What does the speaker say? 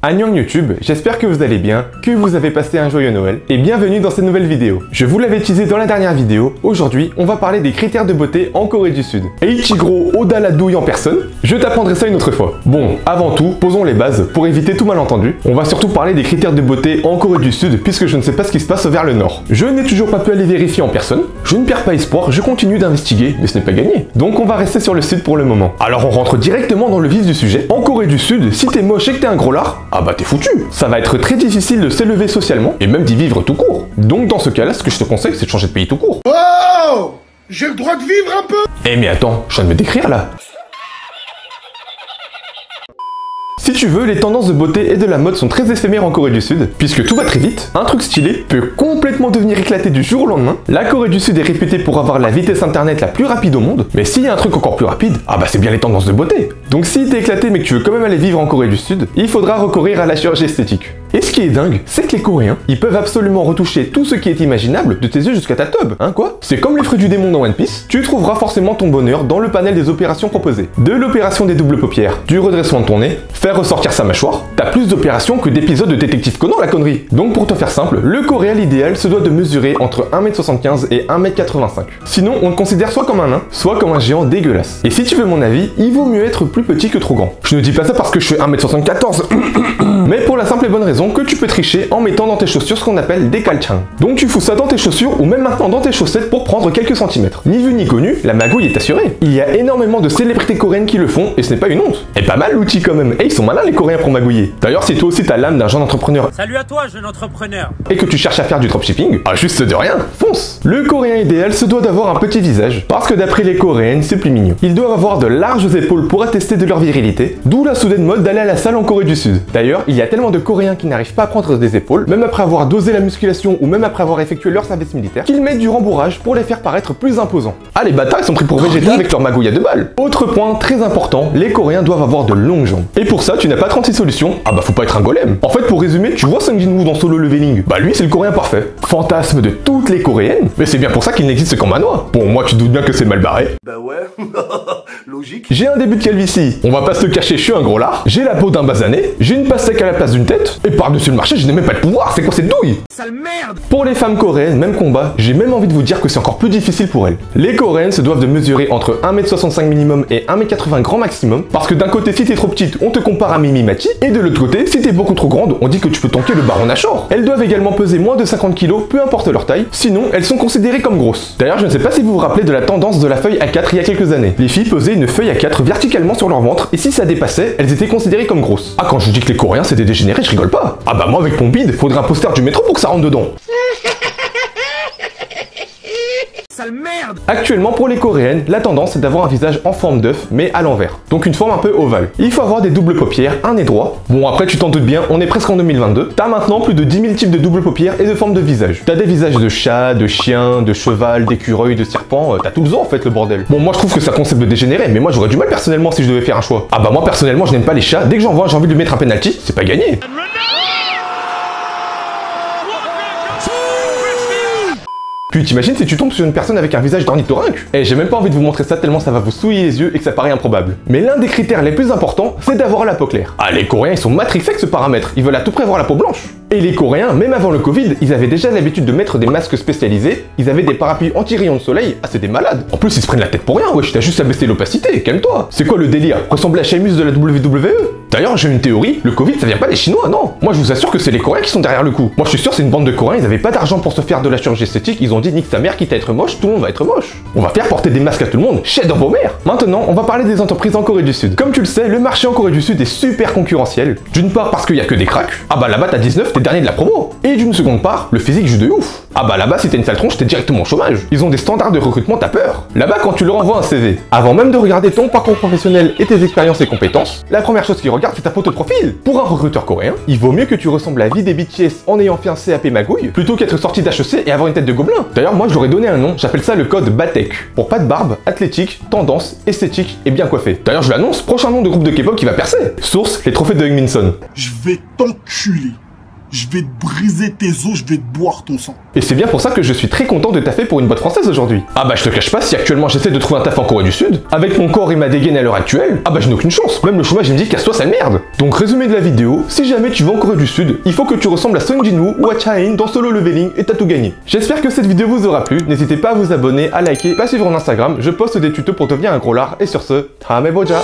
Annyeong YouTube, j'espère que vous allez bien, que vous avez passé un joyeux Noël, et bienvenue dans cette nouvelle vidéo. Je vous l'avais teasé dans la dernière vidéo, aujourd'hui on va parler des critères de beauté en Corée du Sud. Et Ichiguro Oda la douille en personne, je t'apprendrai ça une autre fois. Bon, avant tout, posons les bases, pour éviter tout malentendu. On va surtout parler des critères de beauté en Corée du Sud, puisque je ne sais pas ce qui se passe vers le nord. Je n'ai toujours pas pu aller vérifier en personne, je ne perds pas espoir, je continue d'investiguer, mais ce n'est pas gagné. Donc on va rester sur le sud pour le moment. Alors on rentre directement dans le vif du sujet. En Corée du Sud, si t'es moche et que t'es un gros lard, ah bah t'es foutu. Ça va être très difficile de s'élever socialement, et même d'y vivre tout court. Donc dans ce cas-là, ce que je te conseille, c'est de changer de pays tout court. Oh, j'ai le droit de vivre un peu. Eh mais attends, je viens de me décrire là. Si tu veux, les tendances de beauté et de la mode sont très éphémères en Corée du Sud, puisque tout va très vite, un truc stylé peut complètement devenir éclaté du jour au lendemain. La Corée du Sud est réputée pour avoir la vitesse internet la plus rapide au monde, mais s'il y a un truc encore plus rapide, ah bah c'est bien les tendances de beauté. Donc si t'es éclaté mais que tu veux quand même aller vivre en Corée du Sud, il faudra recourir à la chirurgie esthétique. Et ce qui est dingue, c'est que les Coréens, ils peuvent absolument retoucher tout ce qui est imaginable, de tes yeux jusqu'à ta teub, hein quoi? C'est comme les fruits du démon dans One Piece, tu trouveras forcément ton bonheur dans le panel des opérations proposées. De l'opération des doubles paupières, du redressement de ton nez, faire ressortir sa mâchoire, t'as plus d'opérations que d'épisodes de Détective Conan la connerie. Donc pour te faire simple, le Coréen idéal se doit de mesurer entre 1m75 et 1m85. Sinon, on te considère soit comme un nain, soit comme un géant dégueulasse. Et si tu veux mon avis, il vaut mieux être plus petit que trop grand. Je ne dis pas ça parce que je fais 1m74, mais pour la simple et bonne raison que tu peux tricher en mettant dans tes chaussures ce qu'on appelle des calchins. Donc tu fous ça dans tes chaussures ou même maintenant dans tes chaussettes pour prendre quelques centimètres. Ni vu ni connu, la magouille est assurée. Il y a énormément de célébrités coréennes qui le font et ce n'est pas une honte. Et pas mal l'outil quand même. Et ils sont malins les Coréens pour magouiller. D'ailleurs si toi aussi t'as l'âme d'un jeune entrepreneur. Salut à toi jeune entrepreneur. Et que tu cherches à faire du dropshipping, ah juste de rien, fonce. Le Coréen idéal se doit d'avoir un petit visage parce que d'après les Coréennes c'est plus mignon. Ils doivent avoir de larges épaules pour attester de leur virilité, d'où la soudaine mode d'aller à la salle en Corée du Sud. D'ailleurs il y a tellement de Coréens qui n'arrivent pas à prendre des épaules, même après avoir dosé la musculation ou même après avoir effectué leur service militaire, qu'ils mettent du rembourrage pour les faire paraître plus imposants. Ah les bâtards ils sont pris pour végétaux avec leur magouille à 2 balles. Autre point très important, les Coréens doivent avoir de longues jambes. Et pour ça tu n'as pas 36 solutions, ah bah faut pas être un golem. En fait pour résumer, tu vois Sung Jin-woo dans Solo Leveling, bah lui c'est le Coréen parfait. Fantasme de toutes les Coréennes, mais c'est bien pour ça qu'il n'existe qu'en manois. Bon moi tu doutes bien que c'est mal barré. Bah ouais, logique. J'ai un début de calvitie, on va pas se le cacher, je suis un gros lard, j'ai la peau d'un basané, j'ai une pastèque à la place d'une tête, et par-dessus le marché je n'ai même pas de pouvoir, c'est quoi cette douille? Sale merde. Pour les femmes coréennes, même combat, j'ai même envie de vous dire que c'est encore plus difficile pour elles. Les Coréennes se doivent de mesurer entre 1m65 minimum et 1m80 grand maximum, parce que d'un côté si t'es trop petite, on te compare à Mimi Mati, et de l'autre côté, si t'es beaucoup trop grande, on dit que tu peux tanker le baron Nashor. Elles doivent également peser moins de 50 kg, peu importe leur taille, sinon elles sont considérées comme grosses. D'ailleurs, je ne sais pas si vous vous rappelez de la tendance de la feuille A4 il y a quelques années. Les filles posaient une feuille A4 verticalement sur leur ventre, et si ça dépassait, elles étaient considérées comme grosses. Ah, quand je dis que les Coréens c'était dégénéré, je rigole pas. Ah bah moi avec mon bide, faudrait un poster du métro pour que ça rentre dedans. Sale merde. Actuellement pour les Coréennes, la tendance est d'avoir un visage en forme d'œuf, mais à l'envers. Donc une forme un peu ovale. Il faut avoir des doubles paupières, un nez droit. Bon après tu t'en doutes bien, on est presque en 2022. T'as maintenant plus de 10 000 types de doubles paupières et de formes de visage. T'as des visages de chat, de chien, de cheval, d'écureuil, de serpent, t'as tout le zoo en fait le bordel. Bon moi je trouve que c'est un concept de dégénéré, mais moi j'aurais du mal personnellement si je devais faire un choix. Ah bah moi personnellement je n'aime pas les chats, dès que j'en vois j'ai envie de lui mettre un penalty, c'est pas gagné. Puis t'imagines si tu tombes sur une personne avec un visage d'ornithorynque? Eh j'ai même pas envie de vous montrer ça tellement ça va vous souiller les yeux et que ça paraît improbable. Mais l'un des critères les plus importants, c'est d'avoir la peau claire. Ah les Coréens ils sont matrixés avec ce paramètre, ils veulent à tout près avoir la peau blanche. Et les Coréens, même avant le Covid, ils avaient déjà l'habitude de mettre des masques spécialisés, ils avaient des parapluies anti-rayons de soleil, ah c'est des malades. En plus ils se prennent la tête pour rien, wesh, t'as juste à baisser l'opacité, calme-toi. C'est quoi le délire? Ressembler à Sheamus de la WWE? D'ailleurs j'ai une théorie, le Covid ça vient pas des Chinois, non. Moi je vous assure que c'est les Coréens qui sont derrière le coup. Moi je suis sûr c'est une bande de Coréens, ils avaient pas d'argent pour se faire de la chirurgie esthétique, ils ont dit nique sa mère quitte à être moche, tout le monde va être moche. On va faire porter des masques à tout le monde, chef dans vos mères. Maintenant on va parler des entreprises en Corée du Sud. Comme tu le sais, le marché en Corée du Sud est super concurrentiel. D'une part parce qu'il y a que des cracks, ah bah là-bas t'as 19, t'es dernier de la promo. Et d'une seconde part, le physique joue de ouf. Ah bah là-bas si t'as une sale tronche, t'es directement au chômage. Ils ont des standards de recrutement, t'as peur. Là-bas quand tu leur envoies un CV, avant même de regarder ton parcours professionnel et tes expériences et compétences, la première chose qu'ils regardent c'est ta photo de profil. Pour un recruteur coréen, il vaut mieux que tu ressembles à la vie des BTS en ayant fait un CAP magouille, plutôt qu'être sorti d'HEC et avoir une tête de gobelin. D'ailleurs moi je leur ai donné un nom, j'appelle ça le code BATEC. Pour pas de barbe, athlétique, tendance, esthétique et bien coiffé. D'ailleurs je l'annonce, prochain nom de groupe de K-pop qui va percer. Source, les trophées de Heung-min Son. Je vais t'enculer. je vais te briser tes os, je vais te boire ton sang. Et c'est bien pour ça que je suis très content de taffer pour une boîte française aujourd'hui. Ah bah je te cache pas, si actuellement j'essaie de trouver un taf en Corée du Sud, avec mon corps et ma dégaine à l'heure actuelle, ah bah je n'ai aucune chance. Même le chômage il me dit casse-toi sale merde. Donc résumé de la vidéo, si jamais tu vas en Corée du Sud, il faut que tu ressembles à Sung Jin-woo ou à Cha-in dans Solo Leveling et t'as tout gagné. J'espère que cette vidéo vous aura plu, n'hésitez pas à vous abonner, à liker, à suivre mon Instagram, je poste des tutos pour devenir un gros lard et sur ce, 다음에 보자.